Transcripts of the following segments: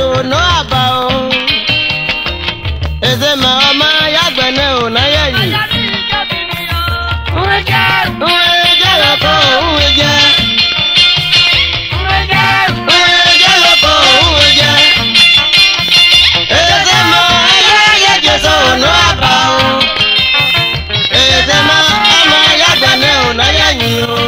Jésù no abao. Eze ma ọma ya gbene o na ya yi. Uweje loko uweje. Uweje loko uweje. Eze ma ya Jésù no abao. Eze ma ọma ya gbene o na ya yi o.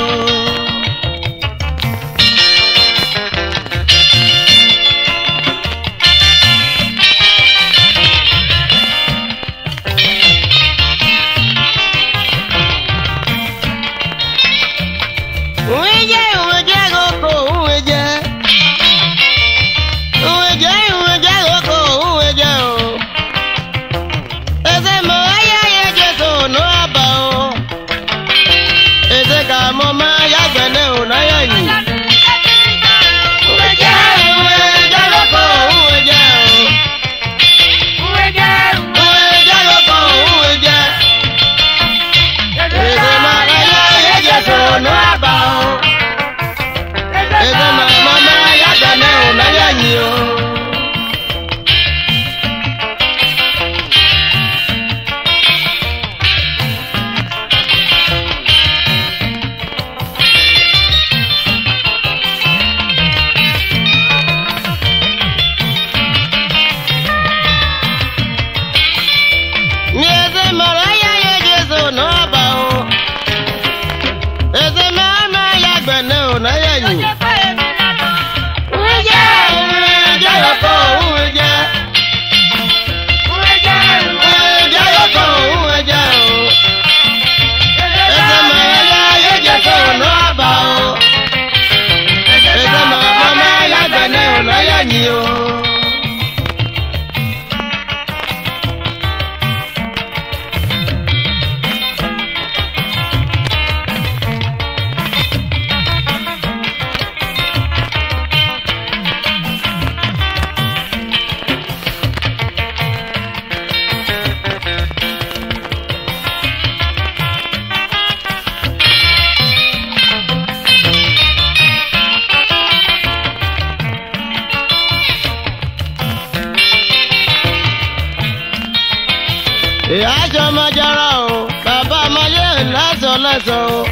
Ajọmọjara o, bàbá amáyé lásán lásán o.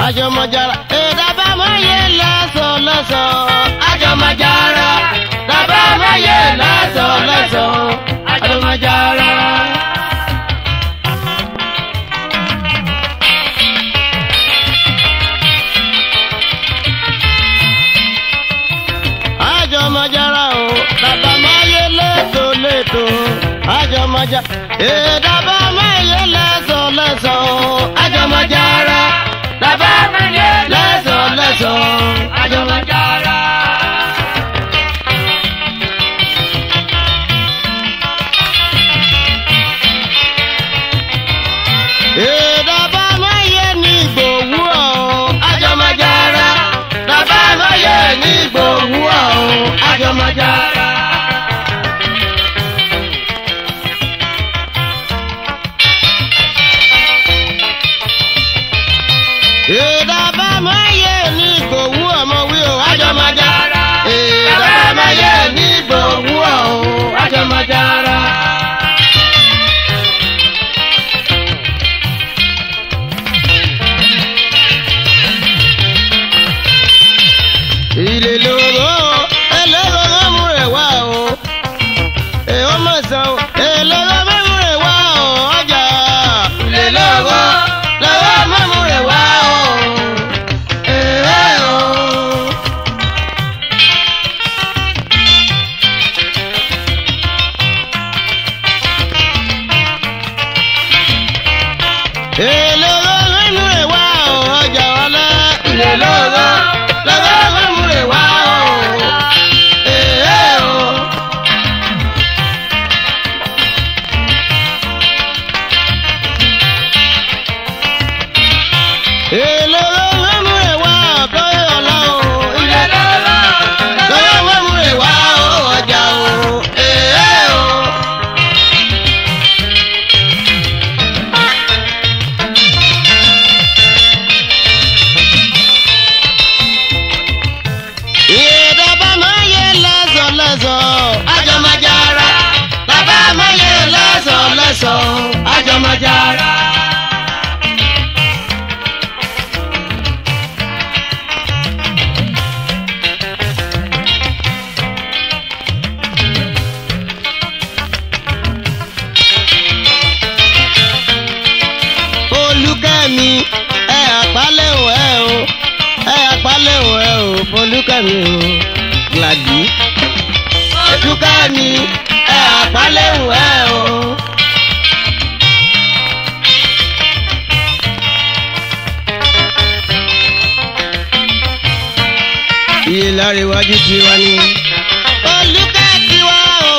Ajọmọjara, bàbá amáyé lásán lásán o. Ajọmọjara, bàbá amáyé lásán lásán o. Ajọmọjara. Ajọmọjara o, bàbá amáyé létò létò. Ajọmọjara, bàbá amáyé lásán lásán o. Ajọmọjara, bàbá amáyé lásán lásán o. Ajọmọjara. Bàbá amáyé ní Ìgbòho o. Ajọmọjara, bàbá amáyé ní Ìgbòho o. Ajọmọjara. Bàbá amáyé ní Ìgbòho ọmọ wí o. sọ àjọmọ̀jára. Olúkẹ́mi ẹ àpálẹ̀wò ẹ o ẹ àpálẹ̀wò ẹ o Olúkẹ́mi o Gladi. Olúkẹ́mi ẹ àpálẹ̀wò ẹ o. Iye lára iwájú tiwa ni. Olúkẹ́ tiwa o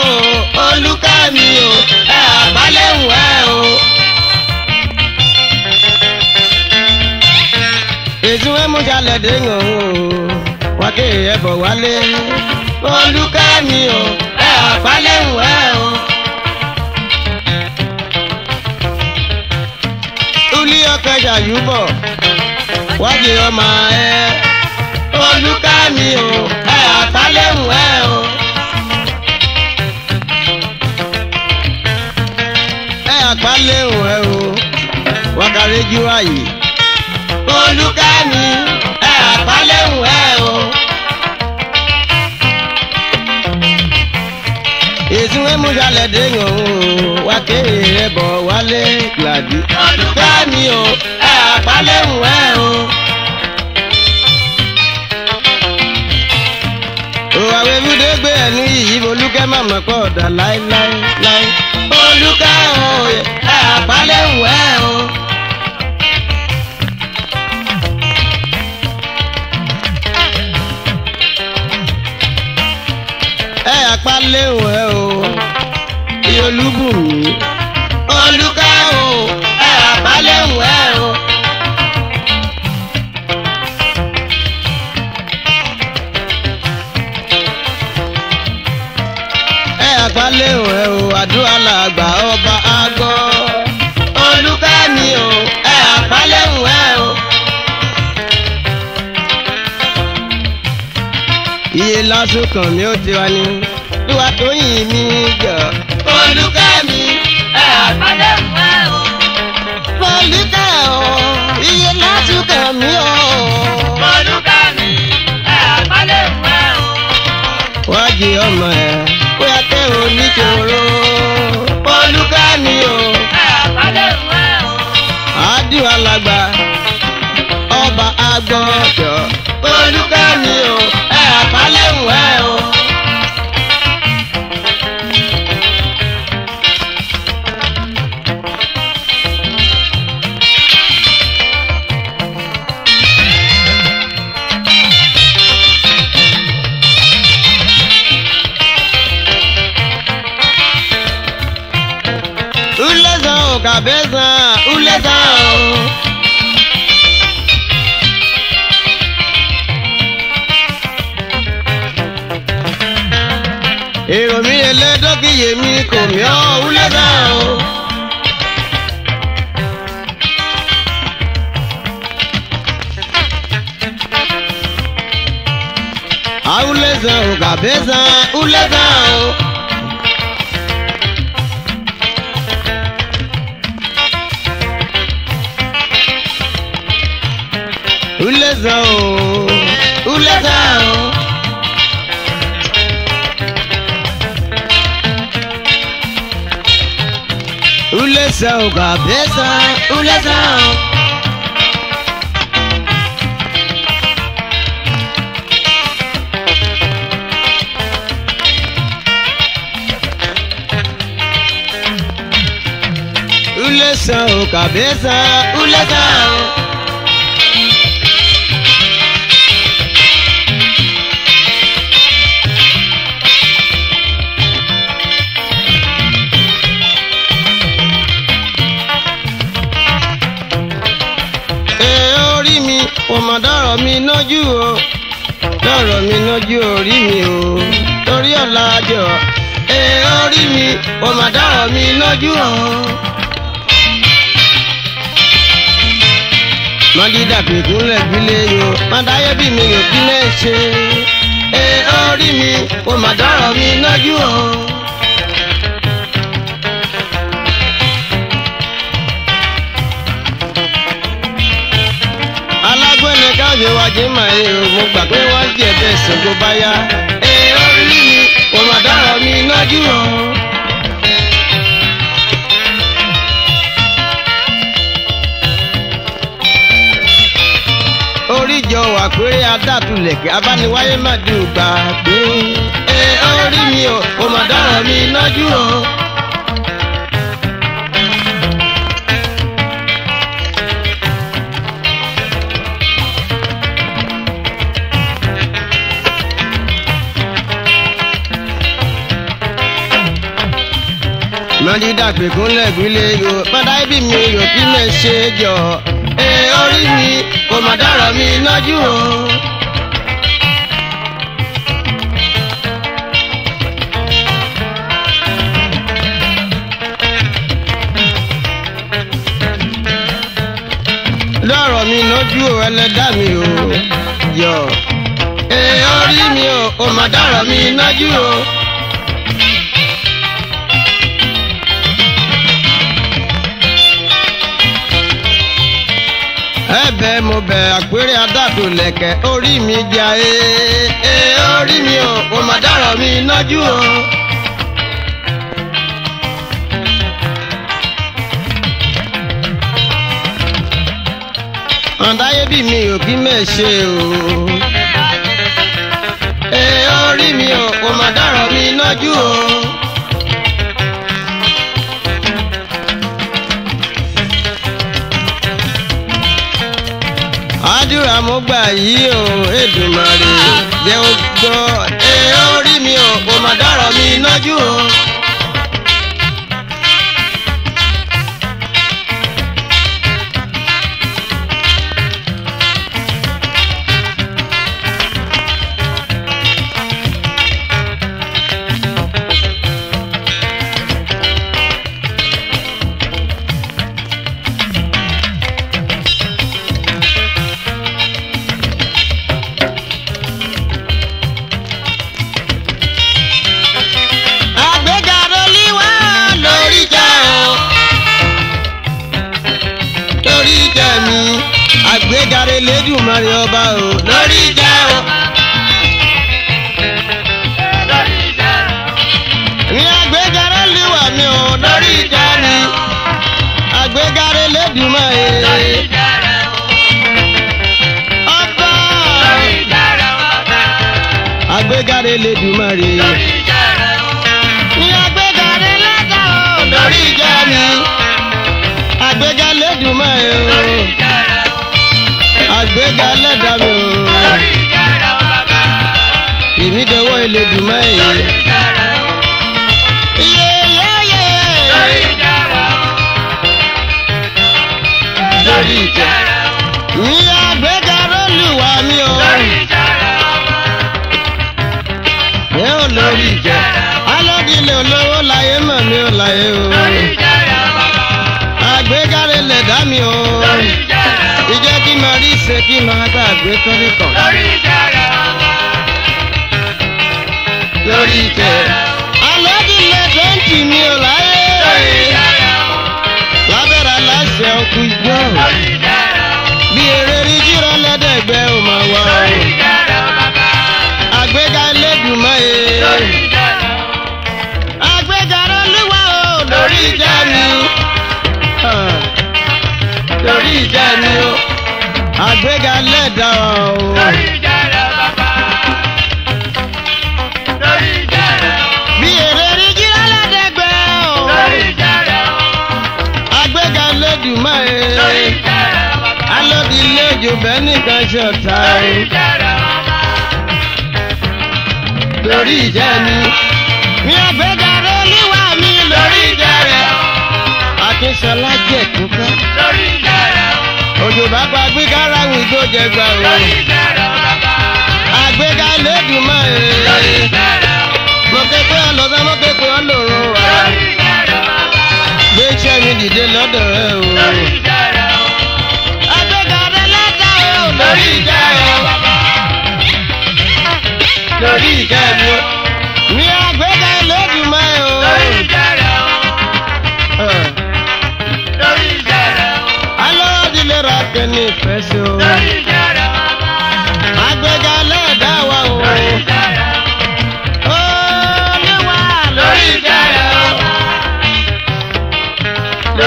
Olúkẹ́mi o ẹ àpálẹ̀wò ẹ o. Èsùn mú jalè déyàn o, wá ké ẹbọ̀ wálé. Olúkẹ́mi o, ẹ àpálẹ̀hùn ẹ o. Ulí ọkọ̀ ṣàyúbọ̀, wájú ọmọ ẹ. Olúkẹ́mi o, ẹ àpálẹ̀hùn ẹ o. Ẹ àpálẹ̀hùn ẹ o, wákàrẹ́jú àyè. Olúkẹ́mi ẹ àpálẹ̀hùn ẹ o. Èsùn ẹ̀mújalè déyàn o, wá ké ẹbọ̀ wálé Gladi. Olúkẹ́mi o ẹ àpálẹ̀hùn ẹ o. Òwàwé búdé gbé ẹnu yìí Olúkẹ́ màmá kọ́ ọ̀dà láéláé. Olúkẹ́ o ẹ àpálẹ̀hùn ẹ o. Ẹ àpálẹ̀hùn ẹ o, Olúbùnmi. Olúkẹ́ o, ẹ àpálẹ̀hùn ẹ o. Ẹ àpálẹ̀hùn ẹ o, àdúrà làgbà ọba àgọ́. Olúkẹ́mi o, ẹ àpálẹ̀hùn ẹ o. Iye lásùkàn mi ó ti wá ní lúwa tó yìn mí jọ. Olúkẹ́mi ẹ àpálẹ̀hùn ẹ o. Olúkẹ́ o, iye lásùkàn mi o. Olúkẹ́mi ẹ àpálẹ̀hùn ẹ o. Wájú ọmọ ẹ bóyá tẹ́ ò ní ṣòro. Olúkẹ́mi o ẹ àpálẹ̀hùn ẹ o. Àdúrà làgbà ọba àgbọ̀jọ̀. Olúkẹ́mi o ẹ àpálẹ̀hùn ẹ o. Ulezan o kàbẹ́sàn ulezan o. Èrò mi ẹlẹ́dọ́kìyè mi kò mí ọ́ ulezan o. Ulezan o kàbẹ́sàn ulezan o. Ulezan o, ulezan o. Ulezan o kàbẹ́sàn ulezan o. Ulezan o kàbẹ́sàn ulezan o. Wọ́n máa dọ̀rọ̀ mi lójú o, dọ̀rọ̀ mi lójú orí mi o, torí ọ̀la jọ. Orí mi, wọ́n máa dọ̀rọ̀ mi lójú o. Má dídà pèkúnlẹ̀ bílé yo, má dáyé bí mi yóò kí lè ṣe. Orí mi, wọ́n máa dọ̀rọ̀ mi lójú o. wọ́n ṣe wájú mà ẹ́ o mo gbà pé wọ́n jẹ bẹ́ẹ̀ sọ́gbó bá yá. Orí mi kò má dọ̀rọ̀ mi lójú o. Oríjọ wà péré adátulẹ̀kẹ́ abániwáyé má dùn gbà gbé. Orí mi kò má dọ̀rọ̀ mi lójú o. Mọ̀jídà pèkúnlẹ̀ gbílé yo padà ibi mi yóò kí mẹ́ ṣe jọ. Orí mi kò má dọ̀rọ̀ mi lójú o. Dọ̀rọ̀ mi lójú o ẹlẹ́dàá mi o yọ. Orí mi kò má dọ̀rọ̀ mi lójú o. Ẹ̀bẹ̀ mo bẹ̀ àpérè adádùn lẹ̀kẹ̀ orí mi jà orí mi kò má dọ̀rọ̀ mi lójú o. Ọ̀dáyé bí mi ò kí mẹ́ ṣe o. Orí mi kò má dọ̀rọ̀ mi lójú o. Àdúrà mo gbà yìí o Èdùmàrè jẹ́ ó gbọ́. Orí mi kò má dọ̀rọ̀ mi lójú o. Àgbégare l'Èdùmàrè ọba o lórí ìjà o. Ní àgbégare líwà mi o lórí ìjà mi. Àgbégare l'Èdùmàrè ọba. Àgbégare l'Èdùmàrè. Ní àgbégare lẹ́dà o lórí ìjà mi. Àgbégare l'Èdùmàrè o. Àgbéga lẹ́dàá mi o. Èmi dọwọ́ Elédùmarè. Lórí ìjà. Mi àgbéga Olúwa mi o. Ẹ ò lórí ìjà. Aládìlẹ̀ olówó láyé mọ̀ mi ò láyé o. Àgbéga lẹ́dàá mi o. Ìjẹ́ kí máa rí ṣe kí máa gbàgbé torí kan. Lórí ìtẹ́. Aládìlẹ̀ tó ń tì mí ò láyé. Lábẹ́rẹ́ aláṣẹ ọkù ìjọ. Bí eré rí jírọ́ lẹ́dẹ̀gbẹ́ ò máa wá o. Àgbéga Elédùmarè. Àgbéga Olúwa o lórí ìjà mi. Lórí ìjà mi o. Àgbéga lẹ́dàá o. Lórí ìjà rẹ̀ bàbá. Lórí ìjà rẹ̀ o. Bí èrè rí jíra lẹ́dẹ̀gbẹ́ o. Lórí ìjà rẹ̀ o. Àgbéga Elédùmarè. Lórí ìjà rẹ̀ bàbá. Alódì ilé ìjò bẹ́ẹ̀ nìkan ṣe ọ̀tá o. Lórí ìjà rẹ̀ bàbá. Lórí ìjà mi. Mi àgbéga Olúwa mi lórí ìjà rẹ̀ o. Akínsọlá jẹ̀ kúkọ́. Lórí ìjà rẹ̀ o. Òjò bá pa gbígára wù tó jẹ gbà o. Lórí ìjà rẹ̀ o bàbá. Àgbéga Elédùmarè. Lórí ìjà rẹ̀ o. Mo ké pé ọlọ́sàn mo ké pé ọlọ́run wa. Lórí ìjà rẹ̀ o bàbá. Gbé iṣẹ́ mi dìde lọ́dọ̀ rẹ o. Lórí ìjà rẹ̀ o. Àgbéga lẹ́dàá o. Lórí ìjà rẹ̀ o bàbá. Lórí ìjà mi o. Mi àgbéga Elédùmarè o. Lórí ìjà rẹ̀ o. Lórí ìjà rẹ̀ o. Alọ́dìlẹ̀ ra kẹ́ni ìfẹ́ sí o. Lórí ìjà rẹ̀ o bàbá.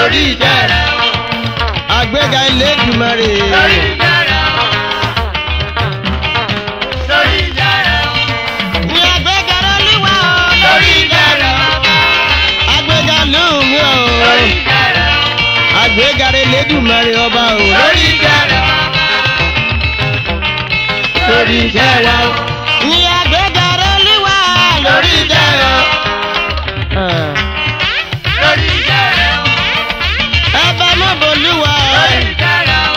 lórí ìjẹrẹ o. Àgbéga Elédùmarè. Lórí ìjẹrẹ o. Lórí ìjẹrẹ o. Ní àgbéga Olúwa o. Lórí ìjẹrẹ o. Àgbéga lóhùn o. Lórí ìjẹrẹ o. Àgbéga Elédùmarè ọba o. Lórí ìjẹrẹ o. Lórí ìjẹrẹ o. Ní àgbéga Olúwa lórí ìjẹrẹ o. Lórí ìjẹrẹ o. Ẹbẹ mọ bolúwa. Lórí ìjẹrẹ o.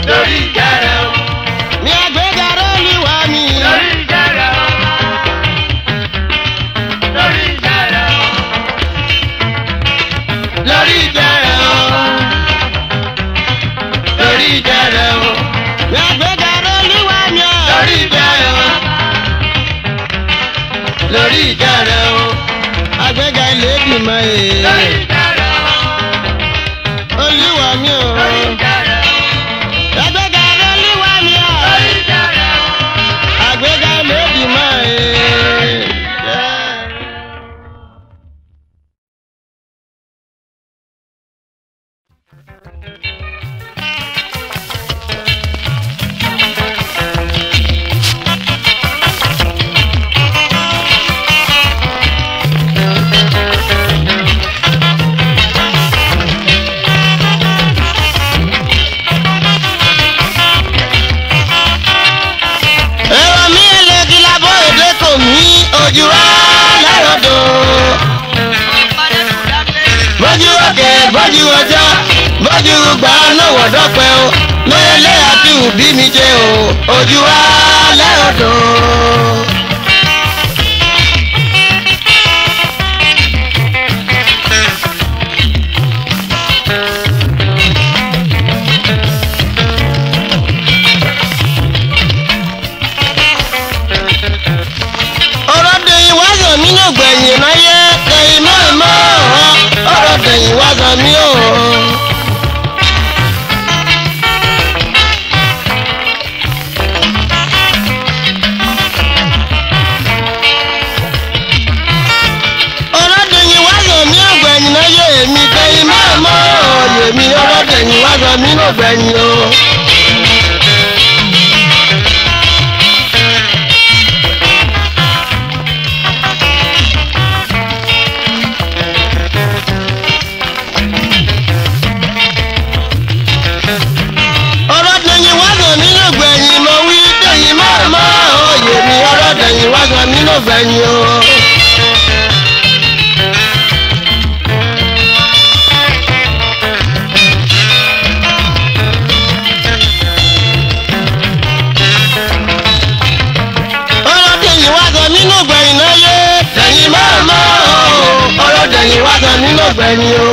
Lórí ìjẹrẹ o. Ní àgbéga Olúwa mi. Lórí ìjẹrẹ o. Lórí ìjẹrẹ o. Lórí ìjẹrẹ o. Lórí ìjẹrẹ o. Ní àgbéga Olúwa mi. Lórí ìjẹrẹ o. Lórí ìjẹrẹ o. Àgbéga Elédùmarè. Lórí ìjẹrẹ o. Olúwa mi o. Lórí ìjẹrẹ o. Àgbéga Olúwa mi o. Lórí ìjẹrẹ o. Àgbéga Elédùmarè. Ojú wa lẹ́rọ̀dọ̀. Bójú òkè bójú ọjọ́ bójú gbà lọ́wọ́ dọ́pẹ́ o lóyèlé àti òbí mi jẹ́ o ojú wa lẹ́rọ̀dọ̀. Gbẹ̀yìn láyé tẹ̀yìn mọ́ ọ̀rọ̀ tẹ̀yìn wá sọ mí o. ọ̀rọ̀ tẹ̀yìn wá sọ mí ò gbẹ̀yìn láyé èmi tẹ̀yìn mọ́ òye mi ọ̀rọ̀ tẹ̀yìn wá sọ mí ò gbẹ̀yìn o. Dẹ̀yìn wá sọ mí ló gbẹ̀yìn o. ọ̀rọ̀ dẹ̀yìn wá sọ mí ló gbẹ̀yìn láyé. Dẹ̀yìn máa mọ́ o. ọ̀rọ̀ dẹ̀yìn wá sọ mí ló gbẹ̀yìn o.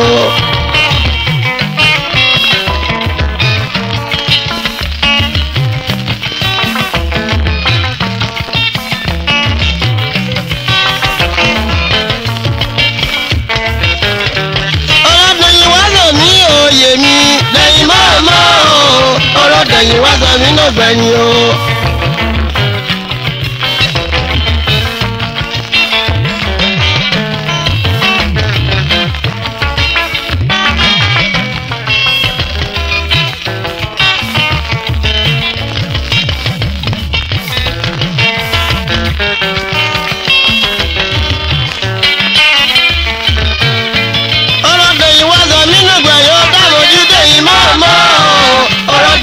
Dẹ̀yìn wá sọ mí náà gbẹ̀yìn o.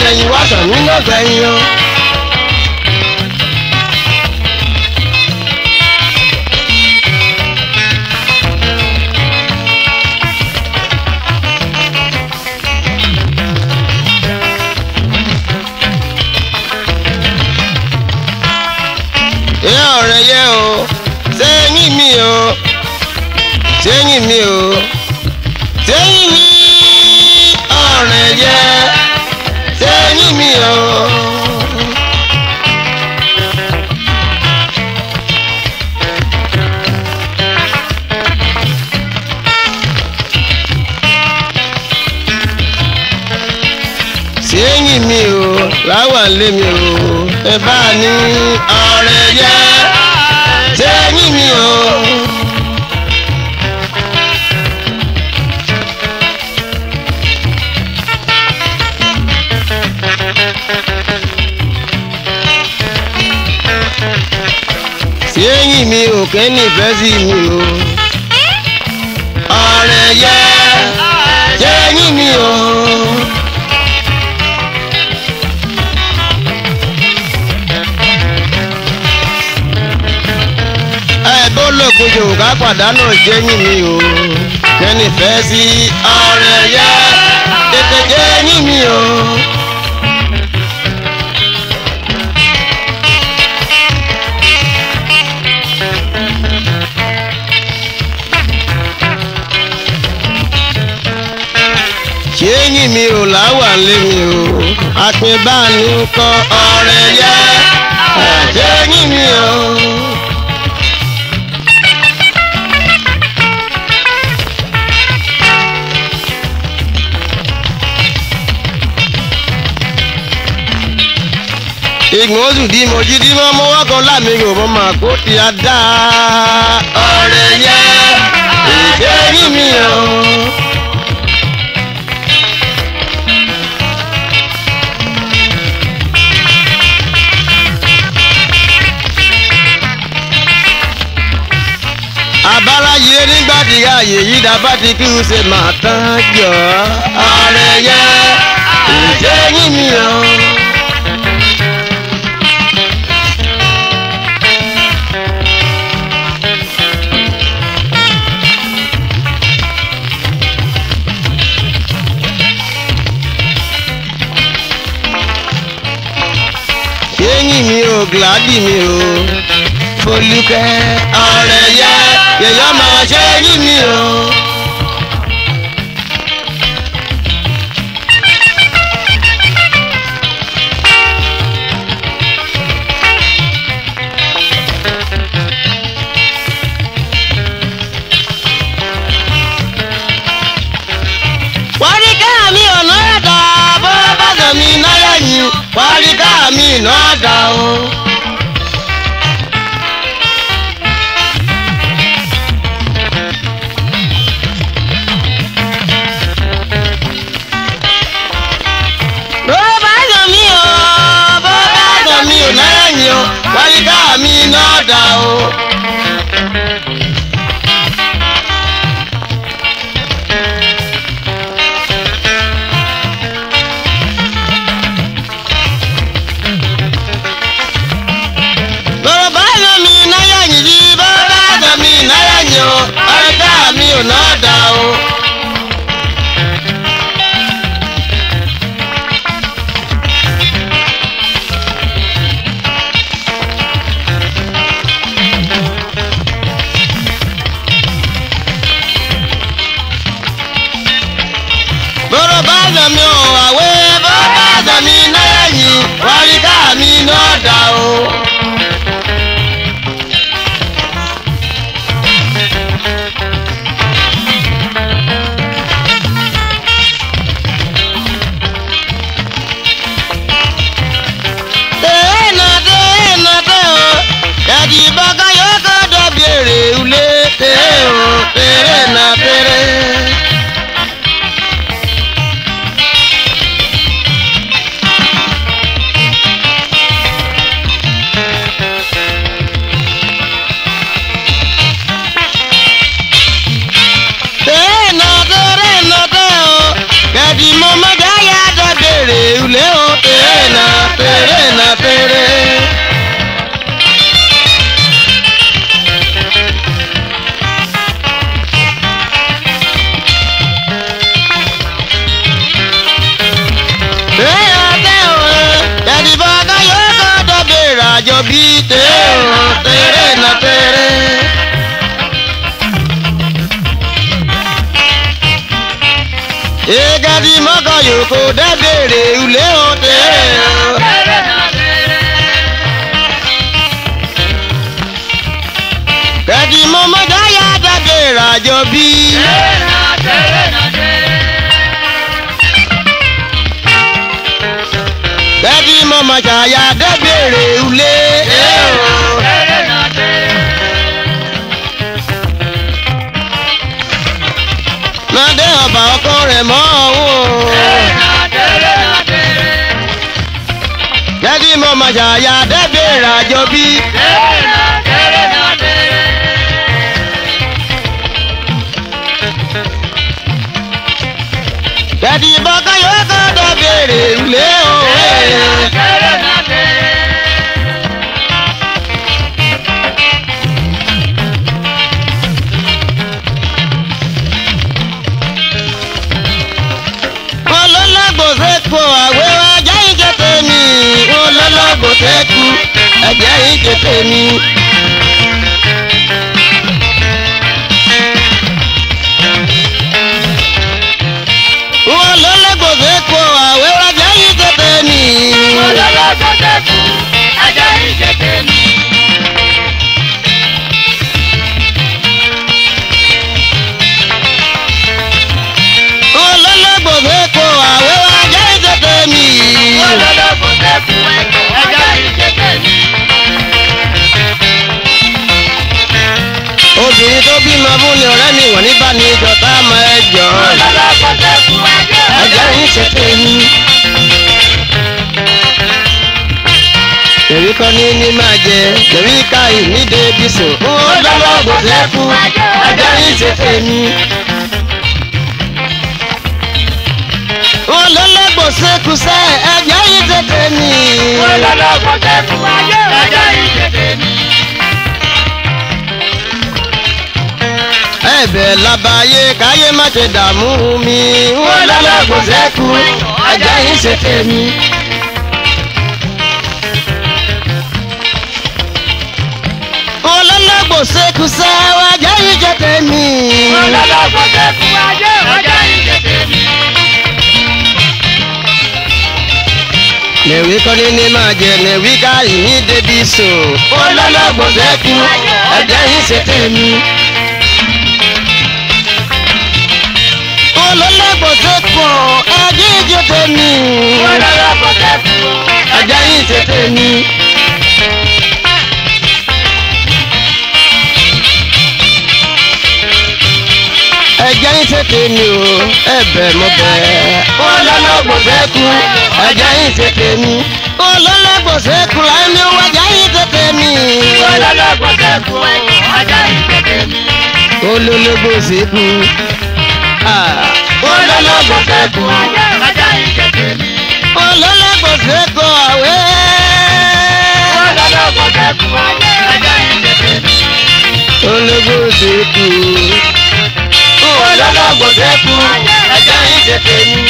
Dẹ̀yìn wá sọ mí náà gbẹ̀yìn o. Ìyá ọ̀rẹ́ yẹ o, sẹ́yìn mi o, sẹ́yìn mi o, sẹ́yìn mi ọ̀rẹ́ yẹ. Sẹ́yìn mi o. Sẹ́yìn mi o, láwà lé mi o, ẹ bá ní ọ̀rẹ́ yẹ. Sẹ́yìn mi o. yéyìn mi ò kẹ́ nífẹ̀ẹ́ sí mi o. ọ̀rẹ́ yẹ yéyìn mi o. ẹ̀bùn ológun yorùbá pàdánù jẹ́yìn mi o. kẹ́ nífẹ̀ẹ́ sí ọ̀rẹ́ yẹ tètè jẹ́yìn mi o. yéyìn mi ò láwà lé mi o. àpèbánu kọ ọ̀rẹ́ yẹ yéyìn mi o. ìgbọ̀n oṣù tí mo jí tí wọ́n mú wọ́kọ̀ láàmì kò mọ́ máa kó ti a dá. ọ̀rẹ́ yẹ yéyìn mi o. abáráyé nígbà tí ààyè yìí dábà ti kí n ṣe máa tán jọ. ọ̀rẹ́ yẹ yéyìn mi o. yéyìn mi ò gíláàdì mi o. Folúkẹ́ ọ̀rẹ́ yẹ yẹ̀yọ́ máa ṣe yín mi o. wáríkà mi ò náà dà bó bá sọ mi náírà yín wáríkà mi náà dà o. wáríkà mi náà dà o. bọ́lá mi náírà yìí bọ́lá mi náírà yìí o wáríkà mi ò náà dà o. bọ́lá mi ò àwé bọ́lá mi náírà yìí wáríkà mi náà dà o. ẹ̀dì bọ́gá yóò kọ́ dọ̀bí èrè ulé tèrè o tèrè náà tèrè. ẹ̀dì mo mọ́jà yá dọ̀bí èrè ulé o tèrè náà tèrè náà tèrè. àjọ bí tèrè náà tèrè. Egadi mọ́kàn yòókù dẹ́bẹ̀rẹ̀ ulé o tèrè o. Gadi mọ́ mọ́jà yá dẹ́bẹ̀rẹ̀ àjọ bí. Gadi mọ́ mọ́jà yá dẹ́bẹ̀rẹ̀ ulé o. Mọ́dé ọba ọkọ rẹ̀ mọ́ ọ̀hún o. Gadi mọ́ mọ́jà yá dẹ́bẹ̀rẹ̀ àjọ bí. tèmi. wọ́n lọ́lọ́gbọ̀dẹ́ kó àwẹ̀ ajá yìí ṣe tèmi. wọ́n lọ́lọ́gbọ̀dẹ́ kó ajá yìí ṣe tèmi. wọ́n lọ́lọ́gbọ̀dẹ́ kó àwẹ̀ ajá yìí ṣe tèmi. wọ́n lọ́lọ́gbọ̀dẹ́ kó ajá yìí ṣe tèmi. obìnrin tó bímọ fún ni ọ̀rẹ́ mi wọ̀n níbà ní ìjọta mọ ẹjọ́. wọ́n lọ́lọ́gbọ̀dẹ́ kó ajá yìí ṣe tèmi. èrí kan ní máa jẹ èrí ká ìníde bísùn. wọ́n lọ́lọ́gbọ̀dẹ́ kó ajá yìí ṣe tèmi. wọ́n lọ́lọ́gbọ̀dẹ́ kó sẹ́ ajá yìí ṣe tèmi. wọ́n lọ́lọ́gbọ̀dẹ́ kó ajá yìí ṣe tèmi. ẹ̀bẹ̀ labayé káyé má ṣe dààmú mi. wọ́n lọ́lọ́gbọ̀dẹ́ kó ajá yìí ṣe tèmi. wọ́n lọ́lọ́gbọ̀dẹ́ kó sẹ́ ajá yìí ṣe tèmi. wọ́n lọ́lọ́gbọ̀dẹ́ kó ajá yìí ṣe tèmi. lèwi kọ́ni ní máa jẹ lèwi ká ìní débi sùn. wọ́n lọ́lọ́gbọ̀dẹ́ kó ajá yìí ṣe tèmi. wọ́n lọ́lọ́gbọ̀dẹ́ kó ajá yìí ṣe tèmi. wọ́n lọ́lọ́gbọ̀dẹ́ kó ajá yìí ṣe tèmi. ẹjẹ́ yín ṣe tèmi o ẹ̀bẹ̀ mo bẹ̀. wọ́n lọ́lọ́gbọ̀dẹ́ kó ajá yìí ṣe tèmi. wọ́n lọ́lọ́gbọ̀dẹ́ kó ẹni owó ajá yìí ṣe tèmi. wọ́n lọ́lọ́gbọ̀dẹ́ kó ajá yìí ṣe tèmi. olólógbòsí kú. wọ́n lọ́lọ́gbọ̀dẹ́ kó ajá yìí ṣe tèmi. wọ́n lọ́lọ́gbọ̀dẹ́ kó àwẹ̀. wọ́n lọ́lọ́gbọ̀dẹ́ kó ajá yìí ṣe tèmi. olólógbòsí kú. wọ́n lọ́lọ́gbọ̀dẹ́ kó ajá yìí ṣe tèmi.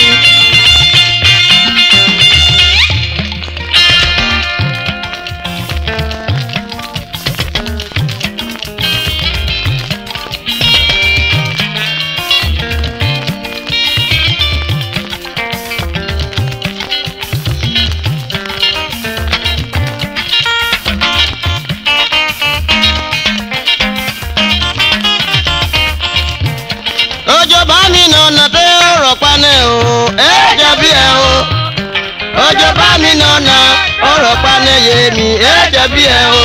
ọjọ́ bá mi nànà tẹ́ ọ̀rọ̀ panẹ́ o ẹ jẹ́ bí ẹ o. ọjọ́ bá mi nànà ọ̀rọ̀ panẹ́ yé mi ẹ jẹ́ bí ẹ o.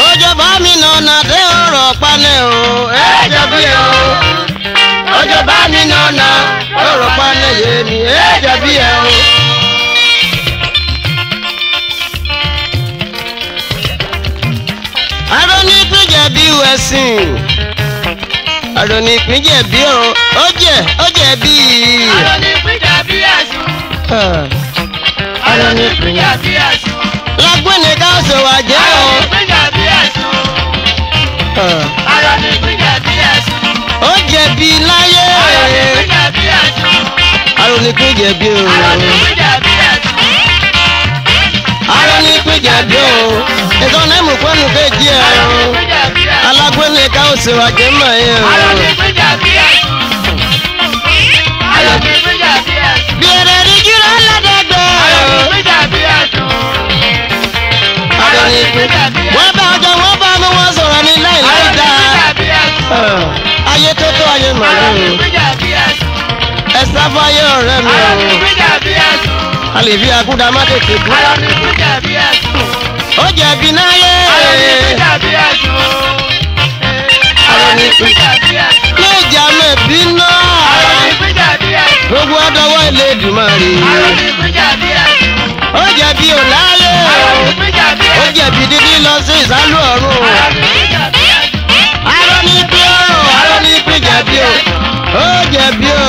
ọjọ́ bá mi nànà tẹ́ ọ̀rọ̀ panẹ́ o ẹ jẹ́ bí ẹ o. ọjọ́ bá mi nànà ọ̀rọ̀ panẹ́ yé mi ẹ jẹ́ bí ẹ o. arónípín jẹ̀bi wẹ̀sìn arónípín jẹ̀bi ó jẹ̀bi. arónípín jẹ̀bi ẹ̀sùn. arónípín jẹ̀bi ẹ̀sùn. lágbóni ká sọ wá jẹ́ o. arónípín jẹ̀bi ẹ̀sùn. arónípín jẹ̀bi ẹ̀sùn. ó jẹ̀bi láyé. arónípín jẹ̀bi ẹ̀sùn. arónípín jẹ̀bi o. arónípín jẹ̀bi ẹ̀sùn. arónípín jẹ̀bi o. ìtọ́nà ìmùkọ́nù kejì ẹ̀ o. arónípín jẹ̀bi ẹ̀sùn. alágbóni ká sọ wá jẹ́ mọ̀ ẹ́ o. arónípín jẹ̀bi ẹ̀sùn. arónípín jẹ̀bi ẹ̀sùn. bí ẹ̀rẹ̀ rí jùlọ ládẹ́gbẹ́. arónípín jẹ̀bi ẹ̀sùn. arónípín wọ́n bá ọjọ́ wọ́n bá mú wọn sọ̀rọ̀ ní láìláì dáa. arónípín jẹ̀bi ẹ̀sùn. ayé tó tó ayé màlúù. arónípín jẹ̀bi ẹ̀sùn. ẹ sáfáyé ọ̀rẹ́ mi o. arónípín jẹ̀bi ẹ̀sùn. a lè fi akúdà má tètè kú. arónípín jẹ̀bi ẹ̀sùn. ó jẹ̀bi náyé. arónípín jẹ̀bi ẹ̀sùn. arónípín jẹ̀bi ẹ̀sùn. ní ìjà mẹ́bí náà. arónípín jẹ̀bi ẹ̀sùn. gbogbo ọdọwọ́ ilé Èdùmàrè. arónípín jẹ̀bi ẹ̀sùn. ó jẹ̀bi ò láyé. arónípín jẹ̀bi ó ẹ̀sùn. jẹ̀bi dídí lọ sí ìsálú ọ̀run. arónípín jẹ̀bi ẹ̀sùn. arónípín o. arónípín jẹ̀bi o. ó jẹ̀bi o.